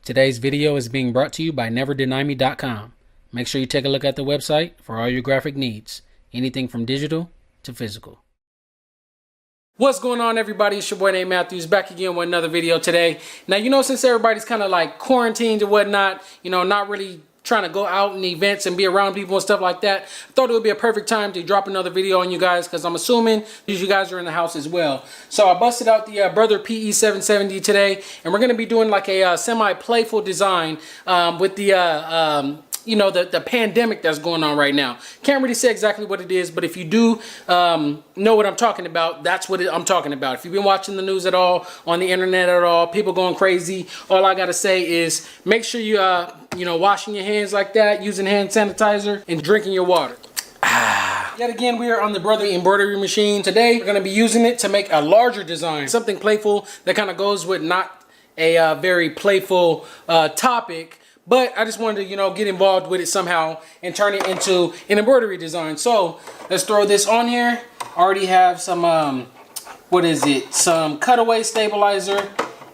Today's video is being brought to you by NeverDenyMe.com. Make sure you take a look at the website for all your graphic needs, anything from digital to physical. What's going on, everybody? It's your boy Nate Matthews back again with another video today. Now, since everybody's kind of like quarantined and whatnot, not really trying to go out in events and be around people and stuff like that, I thought it would be a perfect time to drop another video on you guys, because I'm assuming you guys are in the house as well. So I busted out the Brother PE770 today, and we're going to be doing like a semi-playful design with the the pandemic that's going on right now. Can't really say exactly what it is, but if you do know what I'm talking about, that's what I'm talking about. If you've been watching the news at all, on the internet at all, people going crazy, all I gotta say is make sure you washing your hands like that, using hand sanitizer, and drinking your water. Yet again, we are on the Brother embroidery machine. Today, we're gonna be using it to make a larger design, something playful that kind of goes with not a very playful topic. But I just wanted to, get involved with it somehow and turn it into an embroidery design. So let's throw this on here. I already have some, some cutaway stabilizer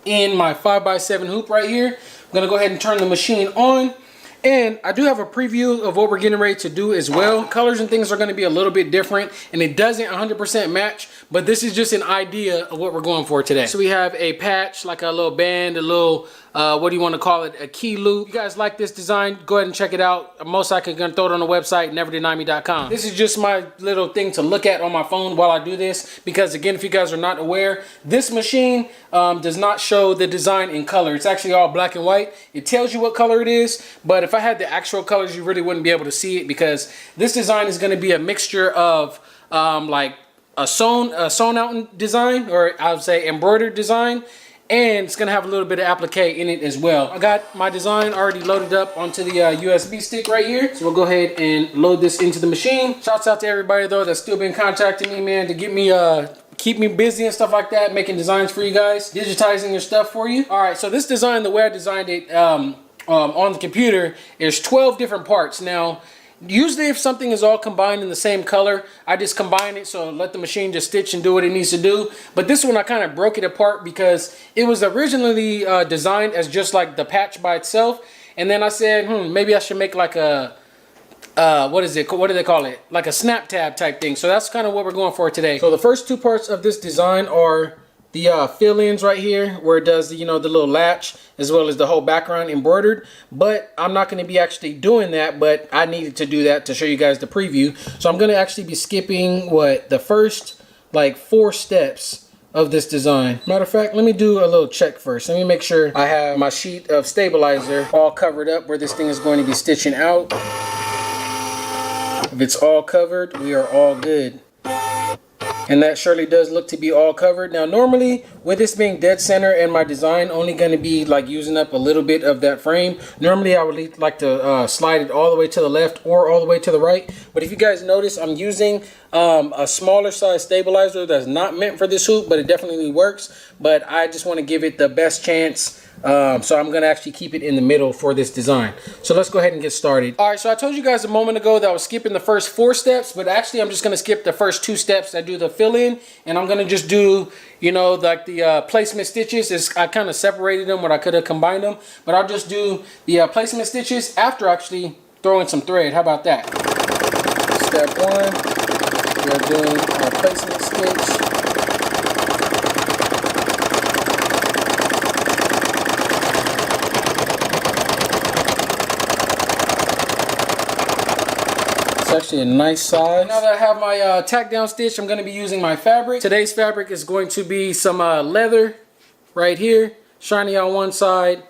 in my 5x7 hoop right here. I'm gonna go ahead and turn the machine on. And I do have a preview of what we're getting ready to do as well. Colors and things are going to be a little bit different, and it doesn't 100% match, but this is just an idea of what we're going for today. So we have a patch, like a little band, a little, what do you want to call it, a key loop. If you guys like this design, go ahead and check it out. I'm most likely going to throw it on the website, NeverDenyMe.com. This is just my little thing to look at on my phone while I do this, because again, if you guys are not aware, this machine does not show the design in color. It's actually all black and white. It tells you what color it is, but if I had the actual colors, you really wouldn't be able to see it, because this design is going to be a mixture of like a sewn out design, or I would say embroidered design, and it's going to have a little bit of applique in it as well. I got my design already loaded up onto the USB stick right here, so we'll go ahead and load this into the machine. Shouts out to everybody though that's still been contacting me, man, to get me keep me busy and stuff like that, making designs for you guys, digitizing your stuff for you. All right, so this design, the way I designed it on the computer, is 12 different parts. Now, usually if something is all combined in the same color, I just combine it, so let the machine just stitch and do what it needs to do. But this one, I kind of broke it apart because it was originally designed as just like the patch by itself. And then I said, maybe I should make like a, what do they call it? Like a snap tab type thing. So that's kind of what we're going for today. So the first two parts of this design are the fill-ins right here, where it does the, the little latch, as well as the whole background embroidered. But I'm not going to be actually doing that, but I needed to do that to show you guys the preview. So I'm going to actually be skipping the first like 4 steps of this design. Matter of fact, let me do a little check first. Let me make sure I have my sheet of stabilizer all covered up where this thing is going to be stitching out. If it's all covered, we are all good. And that surely does look to be all covered. Now, normally, with this being dead center and my design only going to be like using up a little bit of that frame, normally I would like to slide it all the way to the left or all the way to the right. But if you guys notice, I'm using a smaller size stabilizer that's not meant for this hoop, but it definitely works. But I just want to give it the best chance. So I'm going to actually keep it in the middle for this design. So let's go ahead and get started. All right, so I told you guys a moment ago that I was skipping the first 4 steps, but actually I'm just going to skip the first 2 steps. I do the fill in, and I'm going to just do, like the placement stitches. I kind of separated them, where I could have combined them, but I'll just do the placement stitches after actually throwing some thread. How about that? Step 1, we're doing our placement stitch. Actually a nice size. Now that I have my tack down stitch, I'm going to be using my fabric. Today's fabric is going to be some leather right here, shiny on one side,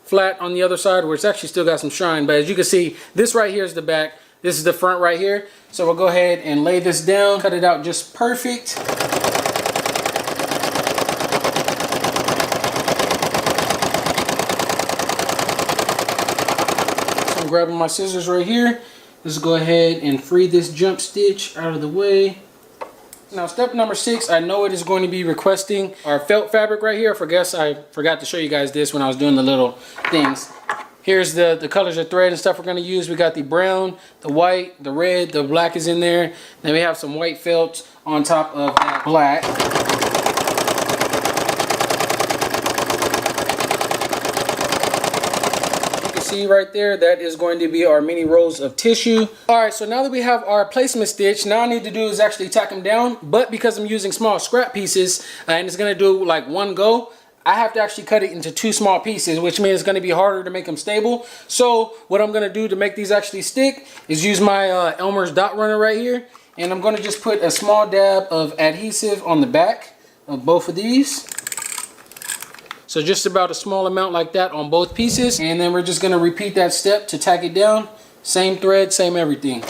flat on the other side, where it's actually still got some shine. But as you can see, this right here is the back, this is the front right here. So we'll go ahead and lay this down, cut it out just perfect. So I'm grabbing my scissors right here. Let's go ahead and free this jump stitch out of the way. Now, step number 6, I know it is going to be requesting our felt fabric right here. I forgot to show you guys this when I was doing the little things. Here's the colors of thread and stuff we're going to use. We got the brown, the white, the red, the black is in there. Then we have some white felt on top of that black. see right there, that is going to be our mini rolls of tissue. All right, so now that we have our placement stitch, now I need to do is actually tack them down. But because I'm using small scrap pieces and it's gonna do like one go, I have to actually cut it into 2 small pieces, which means it's going to be harder to make them stable. So what I'm going to do to make these actually stick is use my Elmer's dot runner right here. And I'm going to just put a small dab of adhesive on the back of both of these. So just about a small amount like that on both pieces. And then we're just going to repeat that step to tack it down. Same thread, same everything.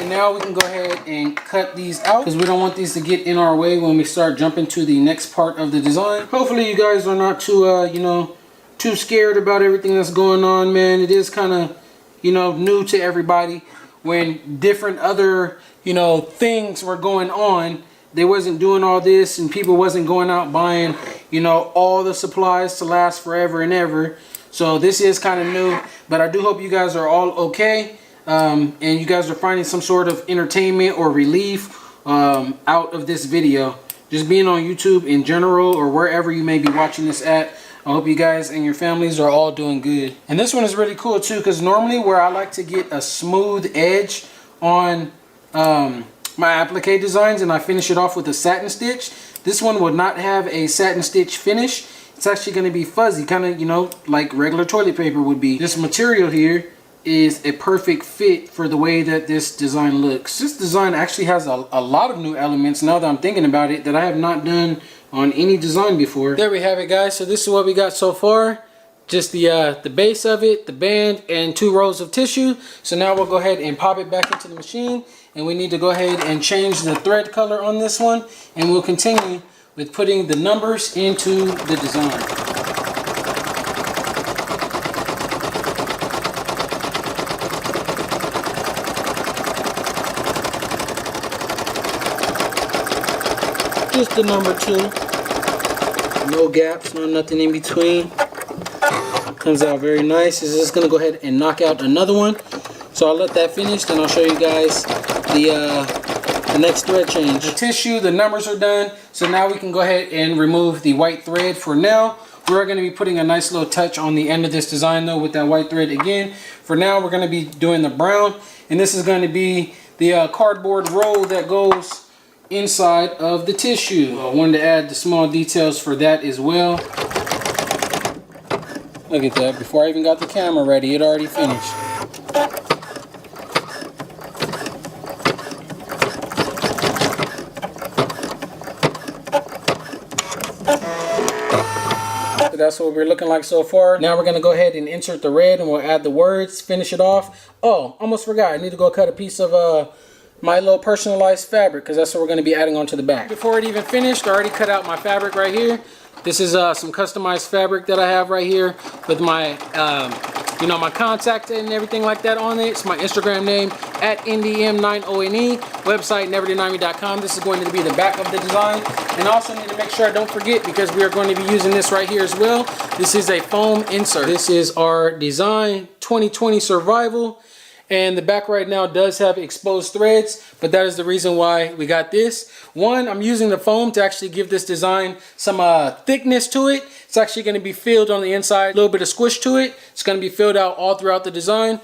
Now we can go ahead and cut these out because we don't want these to get in our way when we start jumping to the next part of the design. Hopefully you guys are not too, you know, too scared about everything that's going on, man. It is kind of, you know, new to everybody. When different other, you know, things were going on, they wasn't doing all this and people wasn't going out buying, you know, all the supplies to last forever and ever. So this is kind of new, but I do hope you guys are all okay. And you guys are finding some sort of entertainment or relief out of this video. Just being on YouTube in general or wherever you may be watching this at. I hope you guys and your families are all doing good. And this one is really cool too, because normally where I like to get a smooth edge on my applique designs and I finish it off with a satin stitch, this one would not have a satin stitch finish. It's actually going to be fuzzy, kind of, you know, like regular toilet paper would be. This material here is a perfect fit for the way that this design looks. This design actually has a lot of new elements now that I'm thinking about it that I have not done on any design before. There we have it, guys. So this is what we got so far. Just the base of it, the band, and 2 rows of tissue. So now we'll go ahead and pop it back into the machine, and we need to go ahead and change the thread color on this one, and we'll continue with putting the numbers into the design. Just the number 2. No gaps, no nothing in between. Comes out very nice. It's just gonna go ahead and knock out another one. So I'll let that finish, then I'll show you guys the next thread change. The tissue, the numbers are done. So now we can go ahead and remove the white thread for now. We're going to be putting a nice little touch on the end of this design though with that white thread again. For now, we're going to be doing the brown, and this is going to be the cardboard roll that goes inside of the tissue. I wanted to add the small details for that as well. Look at that. Before I even got the camera ready, it already finished. So that's what we're looking like so far. Now we're going to go ahead and insert the red, and we'll add the words, finish it off. Oh, almost forgot. I need to go cut a piece of my little personalized fabric, because that's what we're going to be adding onto the back. Before it even finished, I already cut out my fabric right here. This is some customized fabric that I have right here with my you know, my contact and everything like that on it. It's my Instagram name at ndm90ne, website neverdenieme.com. This is going to be the back of the design. And I also need to make sure I don't forget, because we are going to be using this right here as well. This is a foam insert. This is our design 2020 survival. And the back right now does have exposed threads, but that is the reason why we got this. One, I'm using the foam to actually give this design some thickness to it. It's actually going to be filled on the inside, a little bit of squish to it. It's going to be filled out all throughout the design.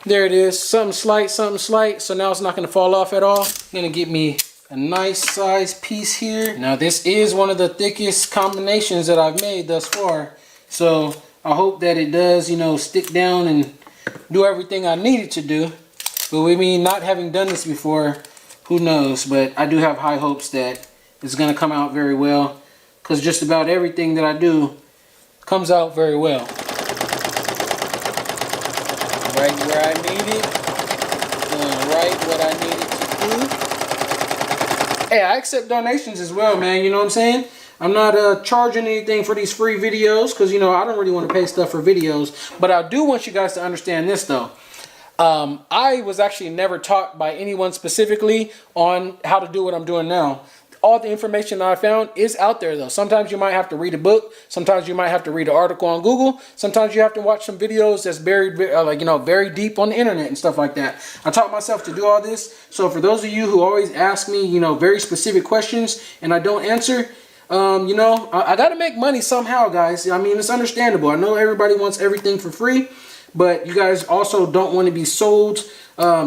There it is, something slight, so now it's not going to fall off at all. I'm going to get me a nice size piece here. Now this is one of the thickest combinations that I've made thus far, so I hope that it does, you know, stick down and do everything I need it to do. But with me not having done this before, who knows? But I do have high hopes that it's going to come out very well, because just about everything that I do comes out very well. Right where I need it, doing right what I need it to do. Hey, I accept donations as well, man, you know what I'm saying? I'm not charging anything for these free videos, because, you know, I don't really want to pay stuff for videos. But I do want you guys to understand this, though. I was actually never taught by anyone specifically on how to do what I'm doing now. all the information that I found is out there though. Sometimes you might have to read a book. Sometimes you might have to read an article on Google. Sometimes you have to watch some videos that's buried, very deep on the internet and stuff like that. I taught myself to do all this. So for those of you who always ask me, very specific questions and I don't answer, I got to make money somehow, guys. I mean, it's understandable. I know everybody wants everything for free, but you guys also don't want to be sold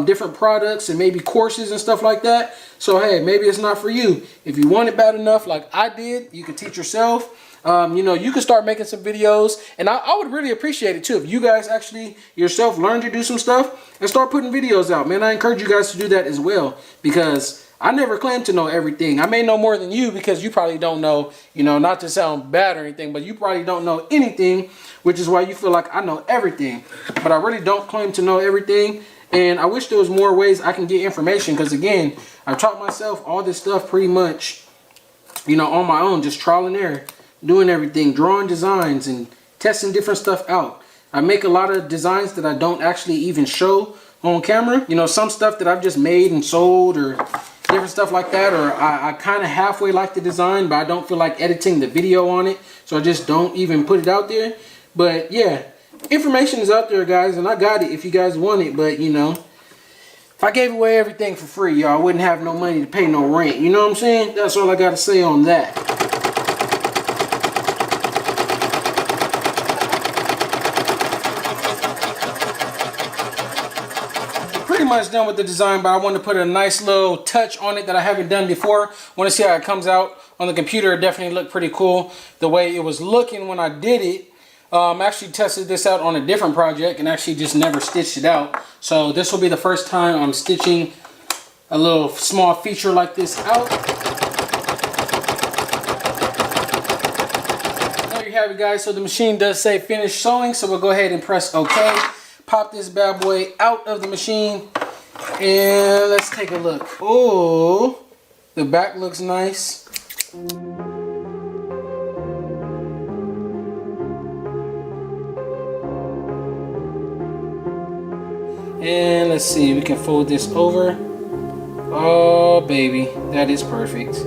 different products and maybe courses and stuff like that. So hey, maybe it's not for you. If you want it bad enough like I did, you can teach yourself. You can start making some videos, and I would really appreciate it too if you guys actually yourself learn to do some stuff and start putting videos out, man. I encourage you guys to do that as well, because I never claim to know everything. I may know more than you because you probably don't know, not to sound bad or anything, but you probably don't know anything, which is why you feel like I know everything. But I really don't claim to know everything. And I wish there was more ways I can get information, because again, I've taught myself all this stuff pretty much, on my own, just trial and error, doing everything, drawing designs and testing different stuff out. I make a lot of designs that I don't actually even show on camera. Some stuff that I've just made and sold or different stuff like that, or I kind of halfway like the design, but I don't feel like editing the video on it, so I just don't even put it out there. But yeah, information is out there, guys, and I got it if you guys want it. But if I gave away everything for free, y'all wouldn't have no money to pay no rent. You know what I'm saying? That's all I got to say on that. Pretty much done with the design, but I want to put a nice little touch on it that I haven't done before. Want to see how it comes out on the computer. It definitely looked pretty cool the way it was looking when I did it. Actually tested this out on a different project and actually just never stitched it out. So this will be the first time I'm stitching a little small feature like this out. There you have it, guys. So the machine does say finish sewing, so we'll go ahead and press OK. Pop this bad boy out of the machine and let's take a look. Oh, the back looks nice. And let's see, we can fold this over. Oh baby, that is perfect.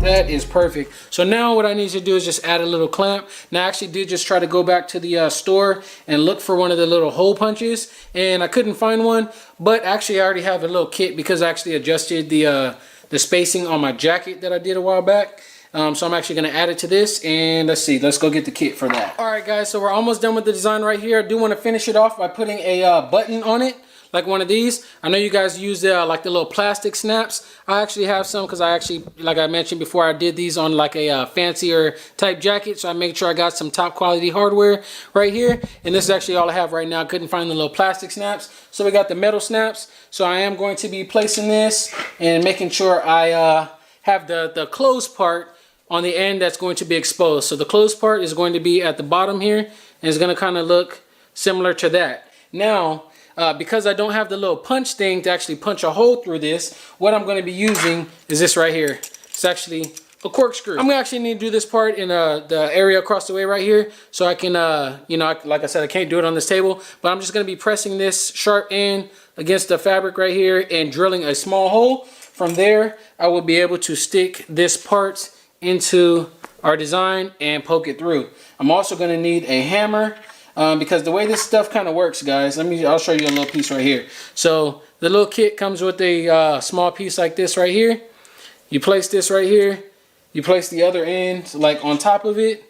That is perfect. So now what I need to do is just add a little clamp. Now I actually did just try to go back to the store and look for one of the little hole punches, and I couldn't find one, but actually I already have a little kit because I actually adjusted the spacing on my jacket that I did a while back. So I'm actually going to add it to this, and let's see, let's go get the kit for that. Alright guys, so we're almost done with the design right here. I do want to finish it off by putting a button on it, like one of these. I know you guys use like the little plastic snaps. I actually have some because I actually, like I mentioned before, I did these on like a fancier type jacket, so I made sure I got some top quality hardware right here, and this is actually all I have right now. I couldn't find the little plastic snaps, so we got the metal snaps. So I am going to be placing this and making sure I have the closed part on the end that's going to be exposed. So the closed part is going to be at the bottom here, and it's going to kind of look similar to that. Now, because I don't have the little punch thing to actually punch a hole through this, what I'm going to be using is this right here. It's actually a corkscrew. I'm going to actually need to do this part in the area across the way right here, so I can, like I said, I can't do it on this table, but I'm just going to be pressing this sharp end against the fabric right here and drilling a small hole. From there, I will be able to stick this part into our design and poke it through. I'm also going to need a hammer, because the way this stuff kind of works, guys, I'll show you a little piece right here. So the little kit comes with a small piece like this right here. You place this right here, you place the other end like on top of it,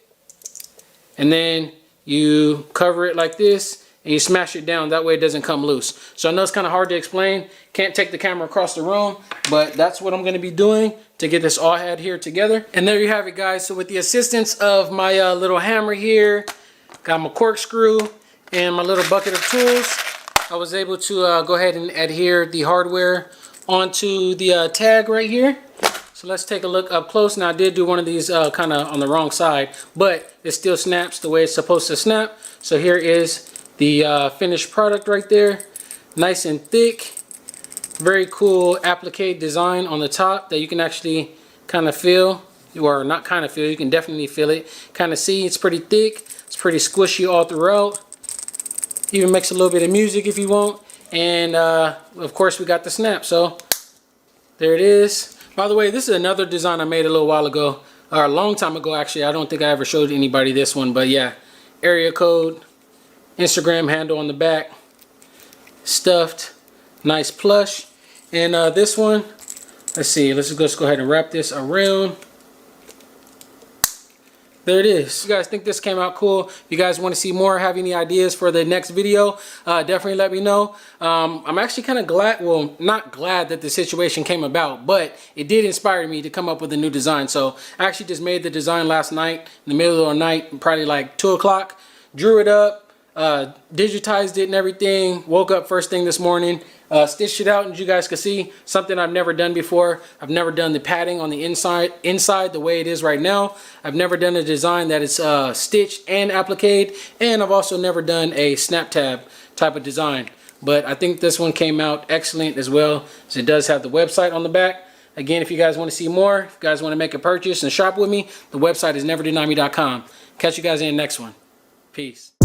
and then you cover it like this and you smash it down. That way it doesn't come loose. So I know it's kind of hard to explain, can't take the camera across the room, but that's what I'm going to be doing to get this all adhered together. And there you have it, guys. So with the assistance of my little hammer here, got my corkscrew and my little bucket of tools, I was able to go ahead and adhere the hardware onto the tag right here. So let's take a look up close. Now I did do one of these kind of on the wrong side, but it still snaps the way it's supposed to snap. So here is the finished product right there, nice and thick. Very cool applique design on the top that you can actually kind of feel, or not kind of feel, you can definitely feel it. Kind of see it's pretty thick, it's pretty squishy all throughout. Even makes a little bit of music if you want. And of course we got the snap, so there it is. By the way, this is another design I made a little while ago, or a long time ago actually. I don't think I ever showed anybody this one, but yeah, area code, Instagram handle on the back, stuffed, nice plush. And this one, let's see, let's go ahead and wrap this around. There it is. If you guys think this came out cool, if you guys want to see more, have any ideas for the next video, definitely let me know. I'm actually kind of glad, well, not glad that the situation came about, but it did inspire me to come up with a new design. So I actually just made the design last night in the middle of the night, probably like 2 o'clock, drew it up, digitized it and everything, woke up first thing this morning, stitched it out, and you guys can see something I've never done before. I've never done the padding on the inside the way it is right now. I've never done a design that is stitched and appliqued, and I've also never done a snap tab type of design. But I think this one came out excellent as well. So it does have the website on the back. Again, if you guys want to see more, if you guys want to make a purchase and shop with me, the website is neverdenieme.com. Catch you guys in the next one. Peace.